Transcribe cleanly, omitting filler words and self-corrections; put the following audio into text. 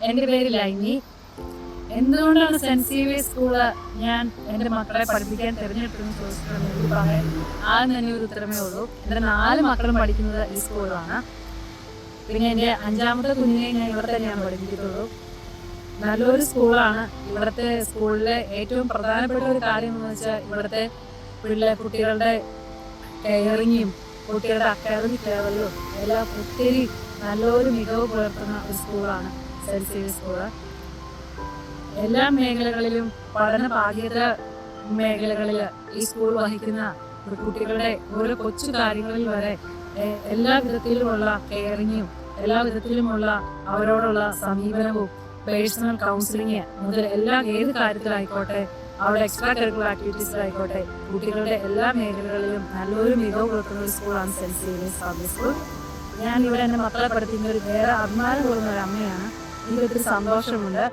എൻ്റെ പേര് ലൈനി. എന്തുകൊണ്ടാണ് സെൻറ്റ് സേവിയേഴ്സ് സ്കൂള് ഞാൻ എൻ്റെ മക്കളെ പഠിപ്പിക്കാൻ തിരഞ്ഞെടുത്തെന്ന് ചോദിച്ചിട്ടുണ്ടെങ്കിൽ പറയാൻ ആദ്യം തന്നെ ഒരു ഉത്തരമേ ഉള്ളൂ. എൻ്റെ 4 മക്കളും പഠിക്കുന്നത് ഈ സ്കൂളിലാണ്. പിന്നെ എൻ്റെ 5ാമത്തെ കുഞ്ഞിനെ ഞാൻ ഇവിടെ തന്നെയാണ് പഠിപ്പിച്ചിട്ടുള്ളൂ. നല്ലൊരു സ്കൂളാണ്. ഇവിടുത്തെ സ്കൂളിലെ ഏറ്റവും പ്രധാനപ്പെട്ട ഒരു കാര്യം എന്ന് വെച്ചാൽ ഇവിടുത്തെ കുട്ടികളുടെ കെയറിങ്ങും കുട്ടികളുടെ അക്കാദമിക് ലെവലിലും എല്ലാം ഒത്തിരി നല്ലൊരു മികവ് പുലർത്തുന്ന ഒരു സ്കൂളാണ് സെൻറ്റ് സേവിയേഴ്സ് സ്കൂള്. എല്ലാ മേഖലകളിലും പഠന പാഠ്യേതര മേഖലകളിൽ ഈ സ്കൂൾ വഹിക്കുന്ന കുട്ടികളുടെ ഓരോ കൊച്ചു കാര്യങ്ങളിൽ വരെ എല്ലാ വിധത്തിലുമുള്ള കെയറിങ്ങും എല്ലാ വിധത്തിലുമുള്ള അവരോടുള്ള സമീപനവും പേഴ്സണൽ കൗൺസിലിങ് മുതൽ ഏത് കാര്യത്തിലായിക്കോട്ടെ അവരുടെ എക്സ്ട്രാ കരിക്കുലർ ആക്ടിവിറ്റീസിലായിക്കോട്ടെ കുട്ടികളുടെ എല്ലാ മേഖലകളിലും നല്ലൊരു മികവ് പുലർത്തുന്ന ഒരു സ്കൂളാണ് സെൻറ്റ് സേവിയേഴ്സ് പബ്ലിക് സ്കൂൾ. ഞാൻ ഇവിടെ എൻ്റെ മക്കളെ പഠിപ്പിക്കുന്ന ഒരു വേറെ അഭിമാനം തോന്നുന്ന ഒരു അമ്മയാണ്. എനിക്കൊത്തിരി സന്തോഷമുണ്ട്.